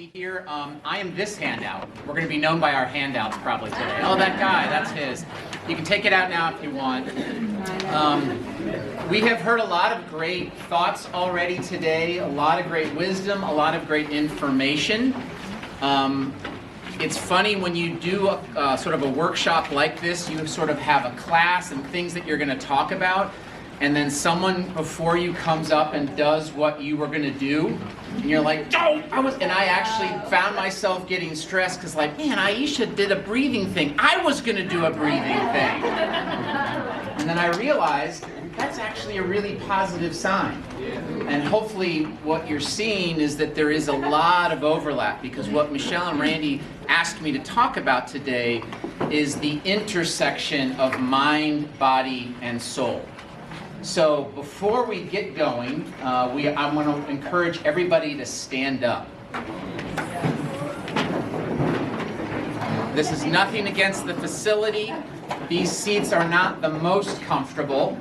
Here, I am this handout. We're going to be known by our handouts probably today. Oh, that guy, that's his. You can take it out now if you want. We have heard a lot of great thoughts already today, a lot of great wisdom, a lot of great information. It's funny when you do a sort of a workshop like this, you sort of have a class and things that you're going to talk about, and then someone before you comes up and does what you were going to do, and you're like, oh, and I actually found myself getting stressed because like, man, Aisha did a breathing thing. I was going to do a breathing thing. And then I realized that's actually a really positive sign. And hopefully what you're seeing is that there is a lot of overlap, because what Michelle and Randy asked me to talk about today is the intersection of mind, body, and soul. So before we get going, I want to encourage everybody to stand up. This is nothing against the facility. These seats are not the most comfortable.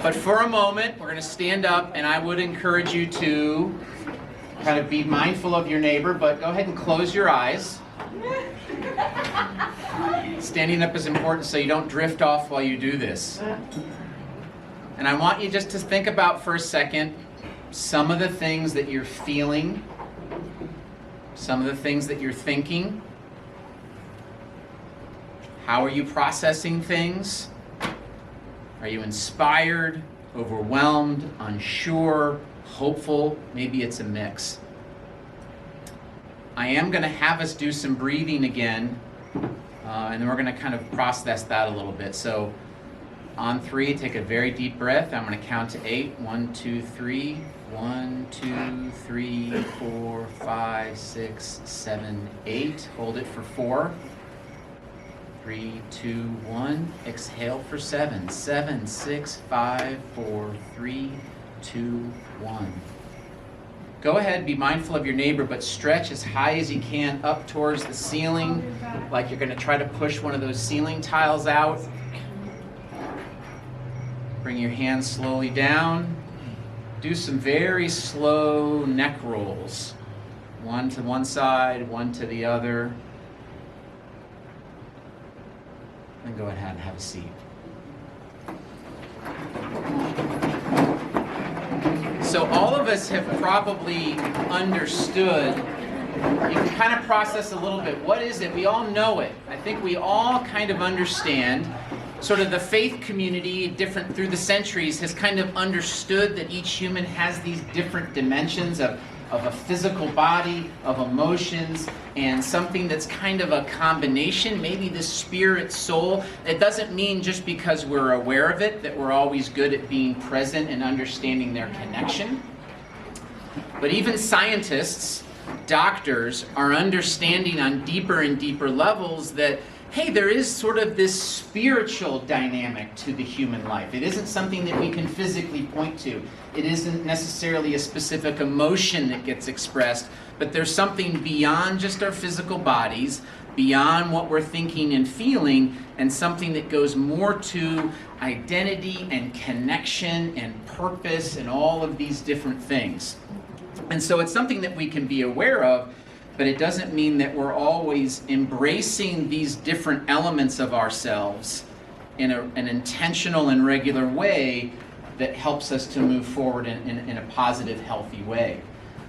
But for a moment, we're going to stand up, and I would encourage you to kind of be mindful of your neighbor, but go ahead and close your eyes. Standing up is important so you don't drift off while you do this. And I want you just to think about for a second some of the things that you're feeling, some of the things that you're thinking. How are you processing things? Are you inspired, overwhelmed, unsure, hopeful? Maybe it's a mix. I am going to have us do some breathing again, and then we're going to kind of process that a little bit. So on 3, take a very deep breath. I'm going to count to 8. 1, 2, 3. 1, 2, 3, 4, 5, 6, 7, 8. Hold it for 4. 3, 2, 1. Exhale for 7. 7, 6, 5, 4, 3, 2, 1. Go ahead, be mindful of your neighbor, but stretch as high as you can up towards the ceiling, like you're going to try to push one of those ceiling tiles out. Bring your hands slowly down. Do some very slow neck rolls. One to one side, one to the other. And go ahead and have a seat. So all of us have probably understood. You can kind of process a little bit. What is it? We all know it. I think we all kind of understand. Sort of the faith community, different through the centuries, has kind of understood that each human has these different dimensions of a physical body, of emotions, and something that's kind of a combination, maybe the spirit, soul. It doesn't mean just because we're aware of it that we're always good at being present and understanding their connection. But even scientists, doctors, are understanding on deeper and deeper levels that hey, there is sort of this spiritual dynamic to the human life. It isn't something that we can physically point to. It isn't necessarily a specific emotion that gets expressed, but there's something beyond just our physical bodies, beyond what we're thinking and feeling, and something that goes more to identity and connection and purpose and all of these different things. And so it's something that we can be aware of, but it doesn't mean that we're always embracing these different elements of ourselves in an intentional and regular way that helps us to move forward in a positive, healthy way.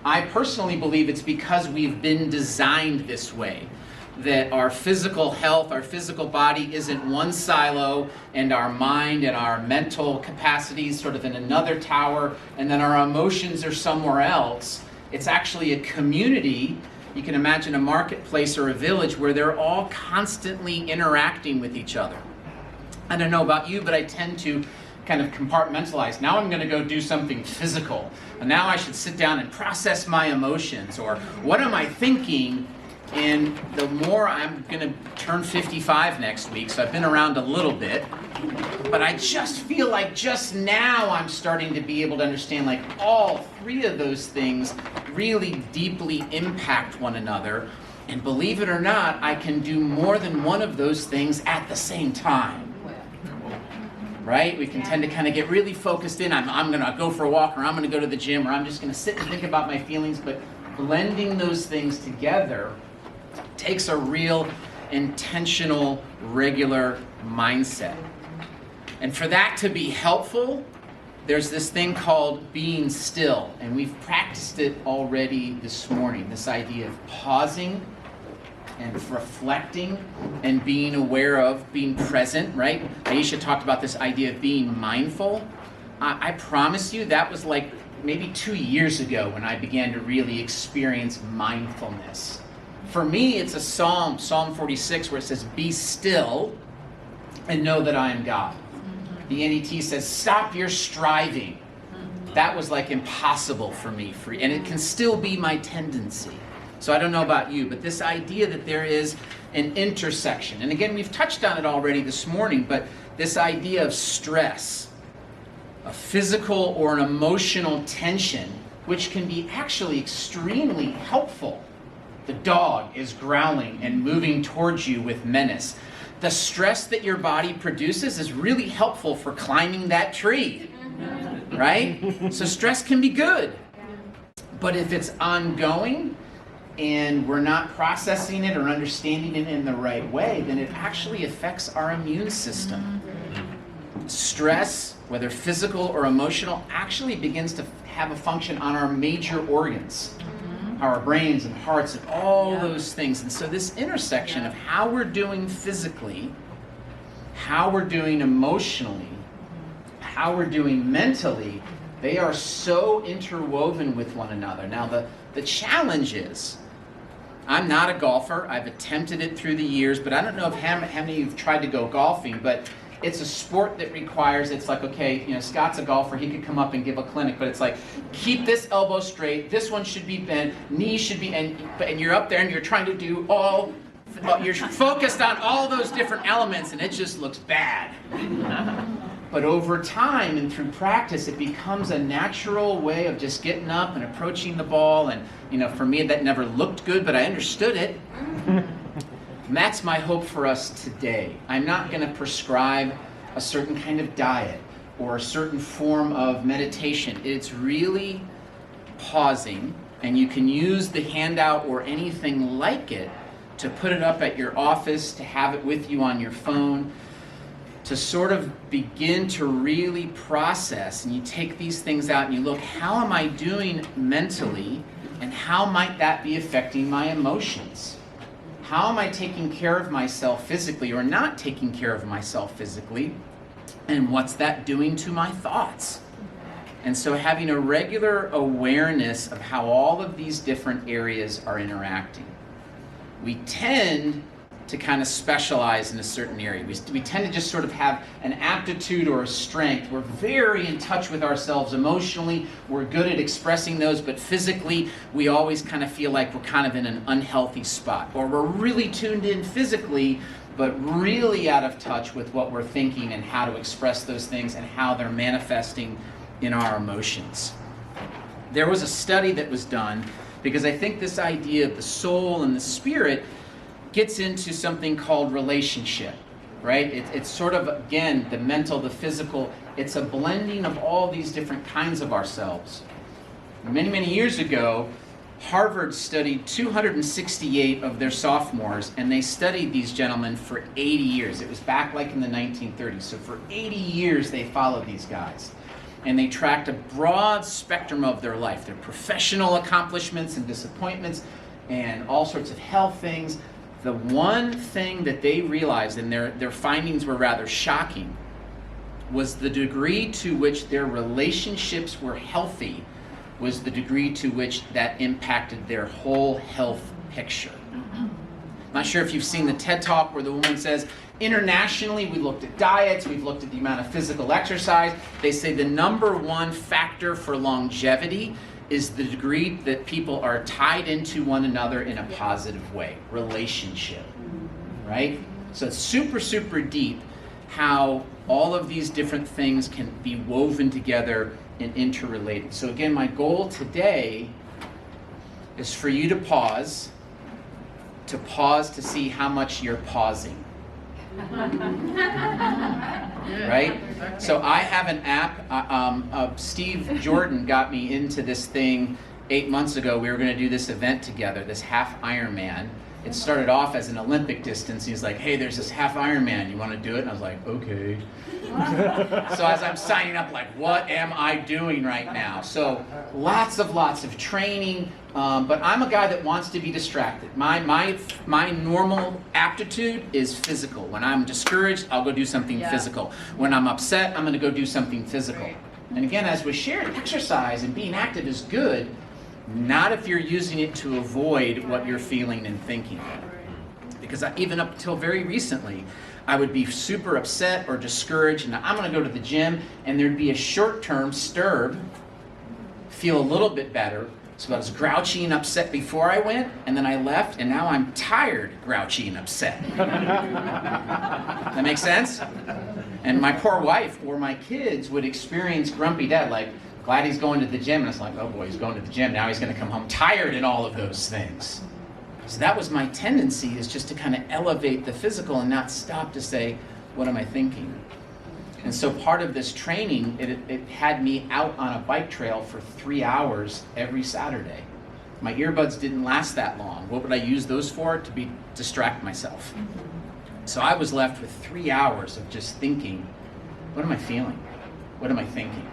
I personally believe it's because we've been designed this way, that our physical health, our physical body isn't one silo, and our mind and our mental capacities sort of in another tower, and then our emotions are somewhere else. It's actually a community. You can imagine a marketplace or a village where they're all constantly interacting with each other. I don't know about you, but I tend to kind of compartmentalize. Now I'm going to go do something physical. And now I should sit down and process my emotions. Or what am I thinking? And the more I'm going to turn 55 next week, so I've been around a little bit. But I just feel like just now I'm starting to be able to understand like all 3 of those things really deeply impact one another. And believe it or not, I can do more than one of those things at the same time. Right? We can tend to kind of get really focused in. I'm going to go for a walk, or I'm going to go to the gym, or I'm just going to sit and think about my feelings. But blending those things together takes a real intentional, regular mindset. And for that to be helpful, there's this thing called being still, and we've practiced it already this morning, this idea of pausing and reflecting and being aware of, being present, right? Aisha talked about this idea of being mindful. I promise you that was like maybe 2 years ago when I began to really experience mindfulness. For me, it's a Psalm 46, where it says, "Be still and know that I am God." The NET says, "Stop your striving." That was like impossible for me, and it can still be my tendency. So I don't know about you, but this idea that there is an intersection, and again, we've touched on it already this morning, but this idea of stress, a physical or an emotional tension, which can be actually extremely helpful. The dog is growling and moving towards you with menace. The stress that your body produces is really helpful for climbing that tree, right? So stress can be good. But if it's ongoing and we're not processing it or understanding it in the right way, then it actually affects our immune system. Stress, whether physical or emotional, actually begins to have a function on our major organs. Our brains and hearts and all those things. And so this intersection of how we're doing physically, how we're doing emotionally, how we're doing mentally, they are so interwoven with one another. Now the challenge is, I'm not a golfer. I've attempted it through the years, but I don't know if how many of you have tried to go golfing, but it's a sport that requires, it's like, okay, Scott's a golfer, he could come up and give a clinic, but it's like, keep this elbow straight, this one should be bent, knees should be, and you're up there and you're trying to do you're focused on all those different elements, and it just looks bad. But over time and through practice, it becomes a natural way of just getting up and approaching the ball, and for me that never looked good, but I understood it. And that's my hope for us today. I'm not going to prescribe a certain kind of diet or a certain form of meditation. It's really pausing, and you can use the handout or anything like it to put it up at your office, to have it with you on your phone, to sort of begin to really process, and you take these things out and you look, how am I doing mentally, and how might that be affecting my emotions? How am I taking care of myself physically or not taking care of myself physically? And what's that doing to my thoughts? And so having a regular awareness of how all of these different areas are interacting. We tend to kind of specialize in a certain area. We tend to just sort of have an aptitude or a strength. We're very in touch with ourselves emotionally. We're good at expressing those, but physically, we always kind of feel like we're kind of in an unhealthy spot. Or we're really tuned in physically, but really out of touch with what we're thinking and how to express those things and how they're manifesting in our emotions. There was a study that was done, because I think this idea of the soul and the spirit gets into something called relationship, right? It's sort of, again, the mental, the physical. It's a blending of all these different kinds of ourselves. Many, many years ago, Harvard studied 268 of their sophomores, and they studied these gentlemen for 80 years. It was back like in the 1930s. So for 80 years, they followed these guys. And they tracked a broad spectrum of their life, their professional accomplishments and disappointments, and all sorts of health things. The one thing that they realized, and their findings were rather shocking, was the degree to which their relationships were healthy was the degree to which that impacted their whole health picture. I'm not sure if you've seen the TED Talk where the woman says, internationally, we looked at diets, we've looked at the amount of physical exercise. They say the number one factor for longevity is the degree that people are tied into one another in a positive way, relationship, right? So it's super, super deep how all of these different things can be woven together and interrelated. So again, my goal today is for you to pause to see how much you're pausing. Right? So I have an app. Steve Jordan got me into this thing 8 months ago, we were going to do this event together, this half Ironman. It started off as an Olympic distance. He's like, hey, there's this half Ironman. You want to do it? And I was like, okay. So as I'm signing up, like, what am I doing right now? So lots of training, but I'm a guy that wants to be distracted. My normal aptitude is physical. When I'm discouraged, I'll go do something physical. When I'm upset, I'm going to go do something physical. And again, as we shared, exercise and being active is good, not if you're using it to avoid what you're feeling and thinking. Because even up until very recently, I would be super upset or discouraged, and I'm going to go to the gym, and there'd be a short-term stirb, feel a little bit better. So I was grouchy and upset before I went, and then I left, and now I'm tired, grouchy and upset. That makes sense? And my poor wife or my kids would experience grumpy dad, like, glad he's going to the gym, and it's like, oh boy, he's going to the gym, now he's going to come home tired and all of those things. So that was my tendency, is just to kind of elevate the physical and not stop to say, what am I thinking? And so part of this training, it had me out on a bike trail for 3 hours every Saturday. My earbuds didn't last that long. What would I use those for? To distract myself. So I was left with 3 hours of just thinking, what am I feeling? What am I thinking?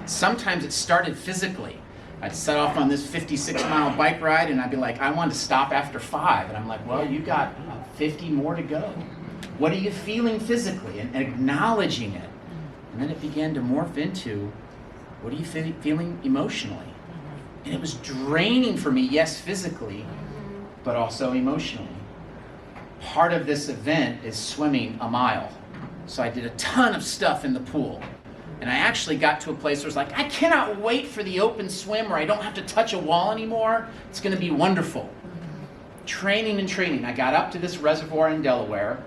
Sometimes it started physically. I'd set off on this 56-mile bike ride, and I'd be like, I want to stop after 5. And I'm like, well, you got 50 more to go. What are you feeling physically? And acknowledging it. And then it began to morph into, what are you feeling emotionally? And it was draining for me, yes, physically, but also emotionally. Part of this event is swimming a mile. So I did a ton of stuff in the pool. And I actually got to a place where it's like, I cannot wait for the open swim where I don't have to touch a wall anymore. It's going to be wonderful. Training and training. I got up to this reservoir in Delaware,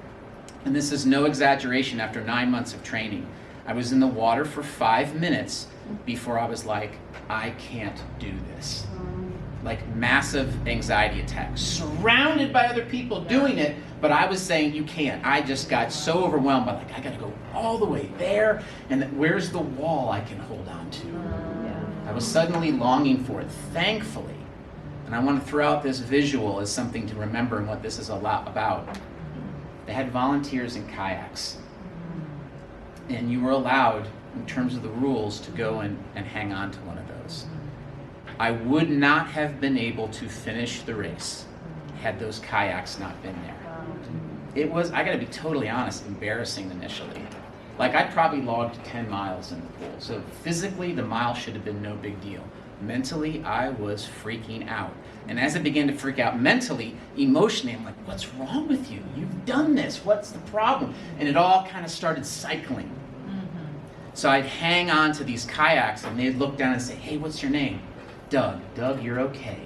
and this is no exaggeration, after 9 months of training. I was in the water for 5 minutes before I was like, I can't do this. Like massive anxiety attacks, surrounded by other people doing it, but I was saying, you can't. I just got so overwhelmed by, like, I gotta go all the way there, and where's the wall I can hold on to? I was suddenly longing for it, thankfully. And I want to throw out this visual as something to remember and what this is a lot about. They had volunteers in kayaks. And you were allowed, in terms of the rules, to go and hang on to one of those. I would not have been able to finish the race had those kayaks not been there. It was, I gotta be totally honest, embarrassing initially. Like, I probably logged 10 miles in the pool. So physically, the mile should have been no big deal. Mentally, I was freaking out. And as I began to freak out mentally, emotionally, I'm like, what's wrong with you? You've done this, what's the problem? And it all kind of started cycling. So I'd hang on to these kayaks, and they'd look down and say, hey, what's your name? Doug. Doug, you're okay.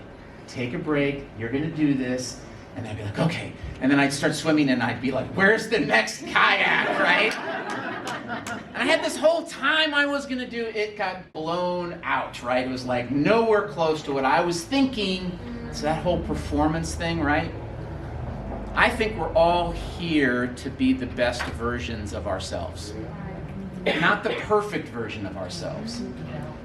Take a break, you're gonna do this. And I'd be like, okay. And then I'd start swimming, and I'd be like, where's the next kayak, right? And I had this whole time I was gonna do, it got blown out, right? It was like nowhere close to what I was thinking. So that whole performance thing, right? I think we're all here to be the best versions of ourselves, not the perfect version of ourselves.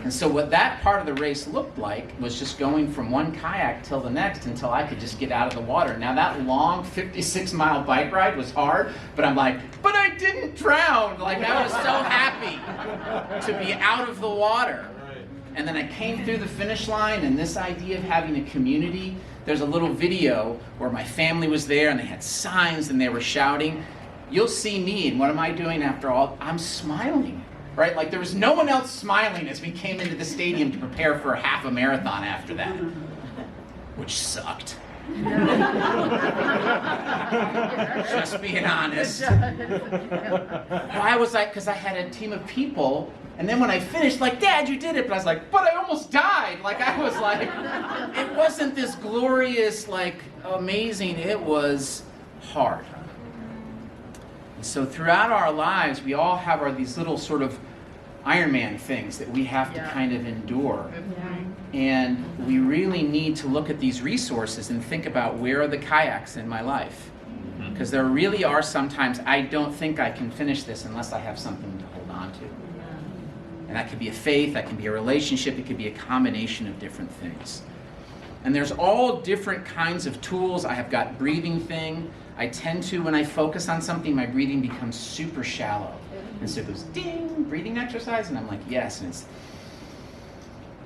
And so what that part of the race looked like was just going from one kayak till the next until I could just get out of the water. Now that long 56-mile bike ride was hard, but I'm like, but I didn't drown. Like, I was so happy to be out of the water. And then I came through the finish line, and this idea of having a community, there's a little video where my family was there and they had signs and they were shouting. You'll see me, and what am I doing after all? I'm smiling. Right? Like, there was no one else smiling as we came into the stadium to prepare for a half a marathon after that, which sucked. Just being honest. Why was I? Because I had a team of people, and then when I finished, like, Dad, you did it, but I was like, but I almost died. Like, I was like, it wasn't this glorious, like, amazing, it was hard. So throughout our lives, we all have these little sort of Ironman things that we have to kind of endure. And we really need to look at these resources and think about, where are the kayaks in my life? Because there really are sometimes I don't think I can finish this unless I have something to hold on to. And that could be a faith, that can be a relationship, it could be a combination of different things. And there's all different kinds of tools. I have got breathing thing. I tend to, when I focus on something, my breathing becomes super shallow. And so it goes, ding, breathing exercise, and I'm like, yes. And it's,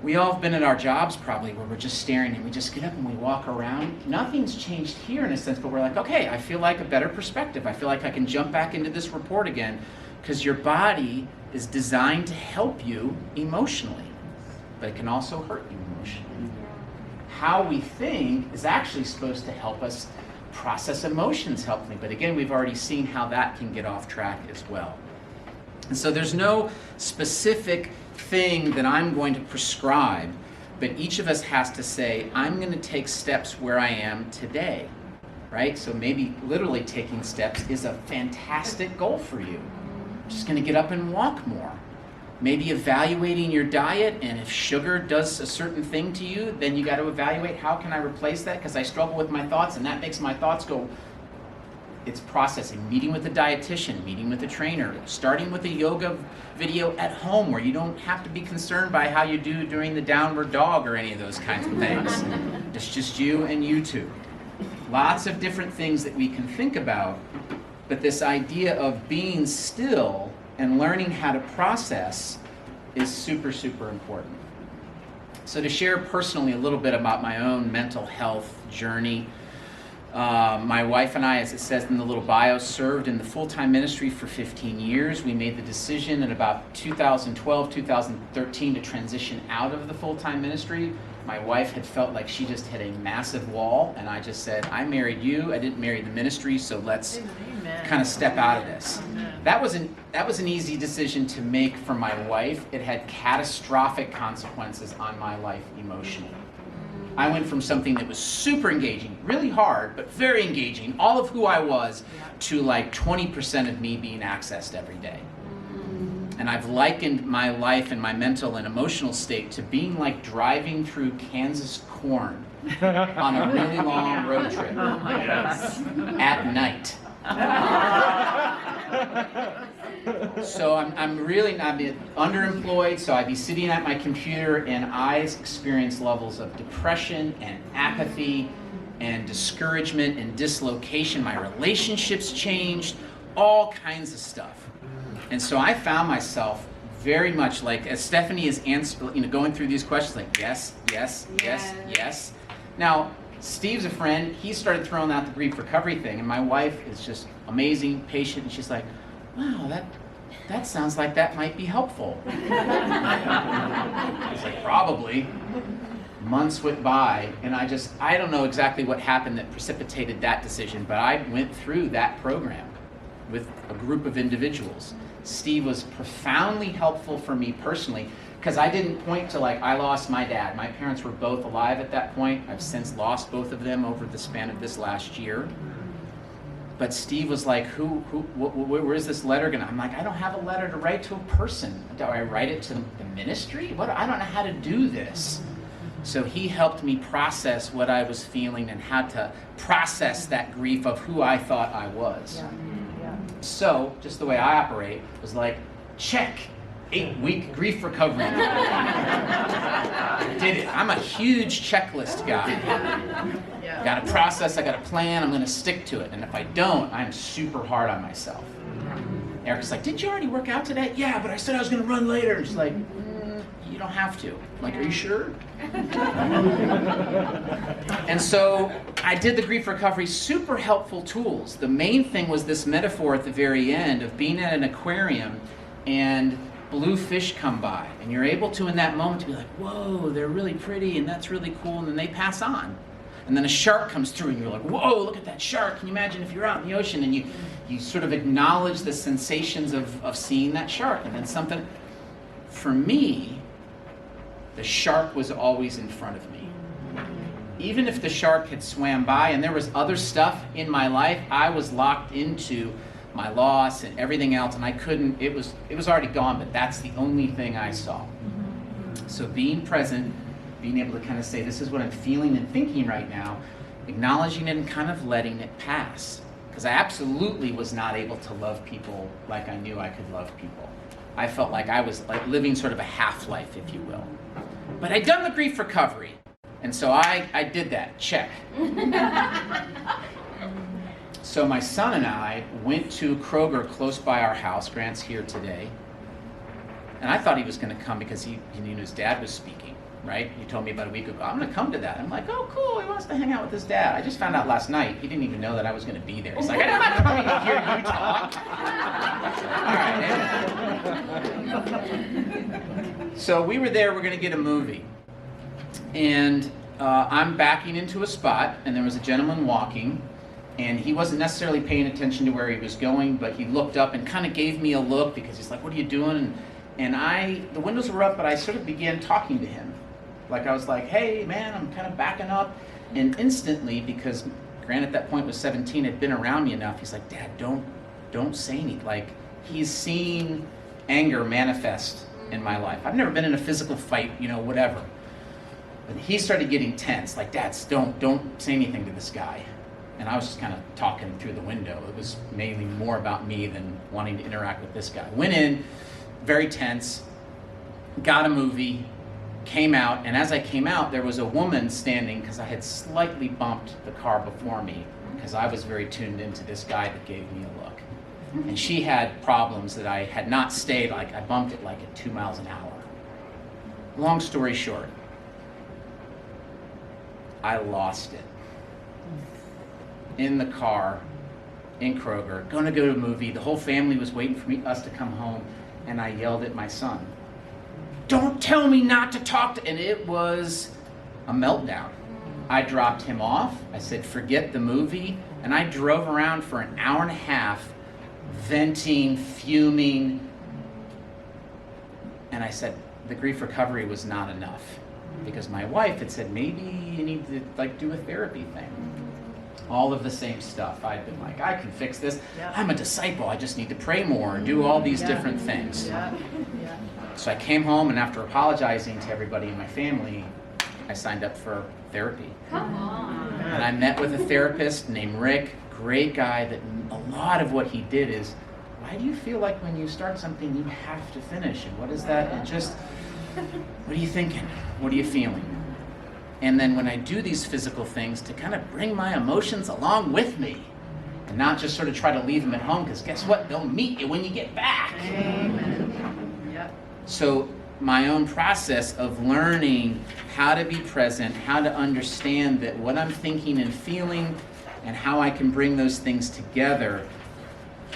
we all have been at our jobs probably where we're just staring and we just get up and we walk around. Nothing's changed here in a sense, but we're like, okay, I feel like a better perspective. I feel like I can jump back into this report again, because your body is designed to help you emotionally, but it can also hurt you emotionally. How we think is actually supposed to help us process emotions helpfully, but again, we've already seen how that can get off track as well. And so there's no specific thing that I'm going to prescribe, but each of us has to say, I'm going to take steps where I am today, right? So maybe literally taking steps is a fantastic goal for you. Just going to get up and walk more. Maybe evaluating your diet, and if sugar does a certain thing to you, then you got to evaluate, how can I replace that? Because I struggle with my thoughts, and that makes my thoughts go. It's processing, meeting with a dietitian, meeting with a trainer, starting with a yoga video at home where you don't have to be concerned by how you do during the downward dog or any of those kinds of things. It's just you and you two. Lots of different things that we can think about, but this idea of being still and learning how to process is super, super important. So to share personally a little bit about my own mental health journey, my wife and I, as it says in the little bio, served in the full-time ministry for 15 years. We made the decision in about 2012, 2013 to transition out of the full-time ministry. My wife had felt like she just hit a massive wall, and I just said, I married you, I didn't marry the ministry, so let's kind of step out of this. That was an easy decision to make for my wife. It had catastrophic consequences on my life emotionally. I went from something that was super engaging, really hard, but very engaging, all of who I was, to like 20% of me being accessed every day. And I've likened my life and my mental and emotional state to being like driving through Kansas corn on a really long road trip at night. So I'm underemployed, so I'd be sitting at my computer and I experience levels of depression and apathy and discouragement and dislocation. My relationships changed, all kinds of stuff. And so I found myself very much like, as Stephanie is going through these questions, like yes, yes, yes, yes. Now, Steve's a friend. He started throwing out the grief recovery thing, and my wife is just amazing, patient, and she's like, wow, that sounds like that might be helpful. I was like, probably. Months went by, and I don't know exactly what happened that precipitated that decision, but I went through that program with a group of individuals. Steve was profoundly helpful for me personally, because I didn't point to like, I lost my dad. My parents were both alive at that point. I've since lost both of them over the span of this last year. But Steve was like, where is this letter gonna? I'm like, I don't have a letter to write to a person. Do I write it to the ministry? I don't know how to do this. So he helped me process what I was feeling and how to process that grief of who I thought I was. Yeah. So, just the way I operate was like, check, 8-week grief recovery. Did it. I'm a huge checklist guy. Got a process, I got a plan, I'm going to stick to it. And if I don't, I'm super hard on myself. Eric's like, did you already work out today? Yeah, but I said I was going to run later. And she's like, you don't have to. I'm like, are you sure? And so I did the grief recovery, super helpful tools. The main thing was this metaphor at the very end of being at an aquarium and blue fish come by. And you're able to, in that moment, to be like, whoa, they're really pretty and that's really cool. And then they pass on. And then a shark comes through and you're like, whoa, look at that shark. Can you imagine if you're out in the ocean and you sort of acknowledge the sensations of seeing that shark. And then something, for me, the shark was always in front of me. Even if the shark had swam by and there was other stuff in my life, I was locked into my loss and everything else, and I couldn't, it was already gone, but that's the only thing I saw. So being present, being able to kind of say, this is what I'm feeling and thinking right now, acknowledging it and kind of letting it pass. Because I absolutely was not able to love people like I knew I could love people. I felt like I was like living sort of a half-life, if you will. But I'd done the grief recovery, and so I did that, check. So my son and I went to Kroger close by our house. Grant's here today. And I thought he was going to come because he knew his dad was speaking, right? He told me about a week ago, I'm going to come to that. I'm like, oh, cool, he wants to hang out with his dad. I just found out last night, he didn't even know that I was going to be there. He's like, I'm not coming to hear you talk. All right. So we were there, we're going to get a movie. And I'm backing into a spot, and there was a gentleman walking, and he wasn't necessarily paying attention to where he was going, but he looked up and kind of gave me a look because he's like, what are you doing? And the windows were up, but I sort of began talking to him. Like I was like, hey man, I'm kind of backing up. And instantly, because Grant at that point was 17, had been around me enough, he's like, Dad, don't say anything. Like, he's seen anger manifest in my life. I've never been in a physical fight, whatever. But he started getting tense, like, Dad, don't say anything to this guy. And I was just kind of talking through the window. It was mainly more about me than wanting to interact with this guy. Went in, very tense, got a movie, came out, and as I came out, there was a woman standing, because I had slightly bumped the car before me, because I was very tuned into this guy that gave me a look. And she had problems that I had not stayed, like I bumped it like at 2 miles an hour. Long story short, I lost it. In the car, in Kroger, gonna go to a movie. The whole family was waiting for us to come home, and I yelled at my son, don't tell me not to talk to, and it was a meltdown. I dropped him off, I said, forget the movie, and I drove around for an hour and a half, venting, fuming, and I said, the grief recovery was not enough, because my wife had said, maybe you need to do a therapy thing. All of the same stuff. I'd been like, I can fix this. Yeah. I'm a disciple. I just need to pray more and do all these different things. Yeah. Yeah. So I came home, and after apologizing to everybody in my family, I signed up for therapy. Come on. And I met with a therapist named Rick, great guy, that a lot of what he did is, why do you feel like when you start something you have to finish? And what is that? And just, what are you thinking? What are you feeling? And then when I do these physical things, to kind of bring my emotions along with me and not just sort of try to leave them at home, because guess what? They'll meet you when you get back. Amen. Yep. So my own process of learning how to be present, how to understand that what I'm thinking and feeling and how I can bring those things together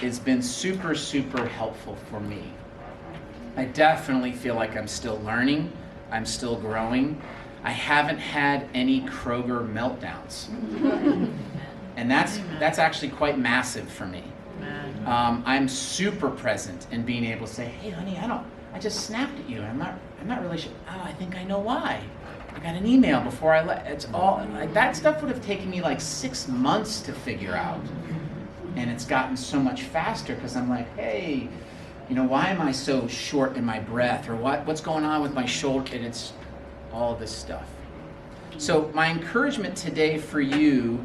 has been super, super helpful for me. I definitely feel like I'm still learning. I'm still growing. I haven't had any Kroger meltdowns. And that's actually quite massive for me. I'm super present in being able to say, hey honey, I just snapped at you, and I'm not really sure. Oh, I think I know why. I got an email before I left. It's all, like, that stuff would have taken me like 6 months to figure out. And it's gotten so much faster because I'm like, hey, why am I so short in my breath? Or what's going on with my shoulder? And it's all this stuff. So my encouragement today for you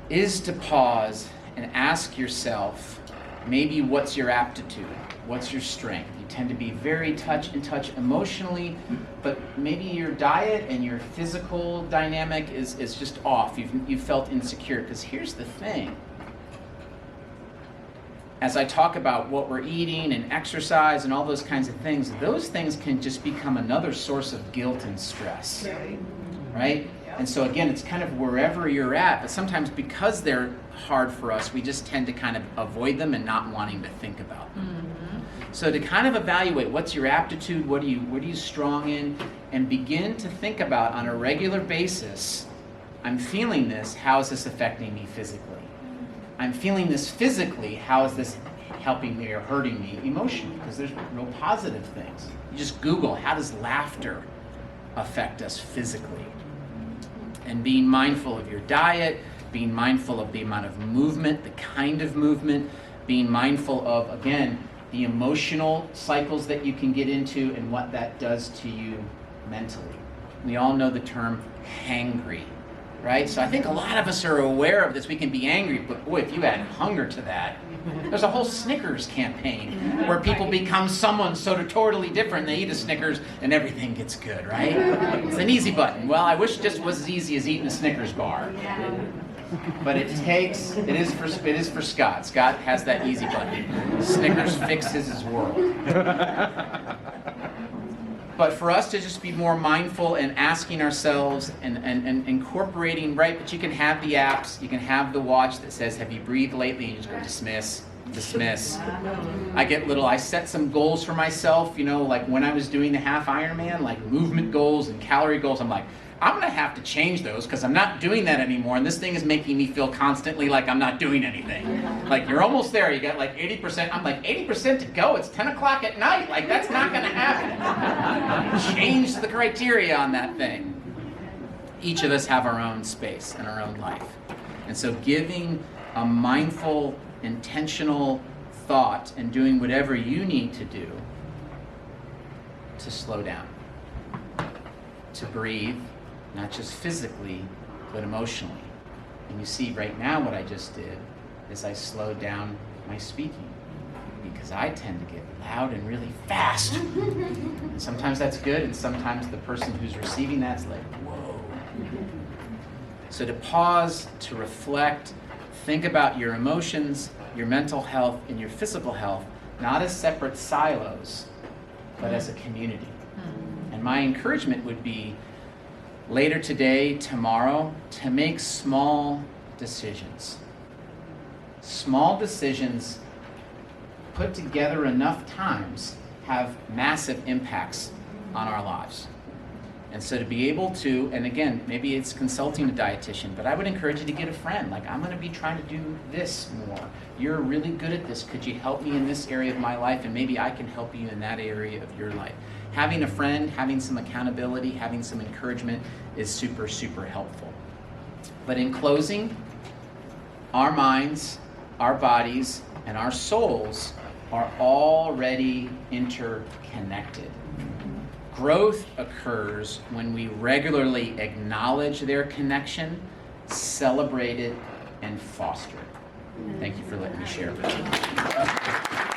is to pause and ask yourself, maybe what's your aptitude? What's your strength? You tend to be very in touch emotionally, but maybe your diet and your physical dynamic is just off. You've felt insecure, because here's the thing. As I talk about what we're eating and exercise and all those kinds of things can just become another source of guilt and stress, right? And so again, it's kind of wherever you're at, but sometimes because they're hard for us, we just tend to kind of avoid them and not wanting to think about them. Mm-hmm. So to kind of evaluate what's your aptitude, what are you strong in, and begin to think about on a regular basis, I'm feeling this, how is this affecting me physically? I'm feeling this physically, how is this helping me or hurting me emotionally? Because there's real positive things. You just Google, how does laughter affect us physically? And being mindful of your diet, being mindful of the amount of movement, the kind of movement, being mindful of, again, the emotional cycles that you can get into and what that does to you mentally. We all know the term hangry. Right? So I think a lot of us are aware of this. We can be angry, but boy, if you add hunger to that, There's a whole Snickers campaign where people become someone so totally different. They eat a Snickers and everything gets good, right? It's an easy button. Well, I wish it just was as easy as eating a Snickers bar. But it is for Scott. Scott has that easy button. Snickers fixes his world. But for us to just be more mindful and asking ourselves and incorporating, right? But you can have the apps, you can have the watch that says, have you breathed lately? And you just go dismiss, dismiss. I set some goals for myself, like when I was doing the half Ironman, like movement goals and calorie goals. I'm like, I'm gonna have to change those because I'm not doing that anymore, and this thing is making me feel constantly like I'm not doing anything. Like, you're almost there, you got like 80%, I'm like, 80% to go, it's 10 o'clock at night, like that's not gonna happen. Change the criteria on that thing. Each of us have our own space and our own life. And so giving a mindful, intentional thought and doing whatever you need to do to slow down, to breathe, not just physically, but emotionally. And you see right now what I just did is I slowed down my speaking because I tend to get loud and really fast. And sometimes that's good, and sometimes the person who's receiving that's like, whoa. So to pause, to reflect, think about your emotions, your mental health, and your physical health, not as separate silos, but as a community. And my encouragement would be later today, tomorrow, to make small decisions. Small decisions put together enough times have massive impacts on our lives. And so to be able to, and again, maybe it's consulting a dietitian, but I would encourage you to get a friend. Like, I'm gonna be trying to do this more. You're really good at this. Could you help me in this area of my life? And maybe I can help you in that area of your life. Having a friend, having some accountability, having some encouragement is super, super helpful. But in closing, our minds, our bodies, and our souls are already interconnected. Growth occurs when we regularly acknowledge their connection, celebrate it, and foster it. Thank you for letting me share with you.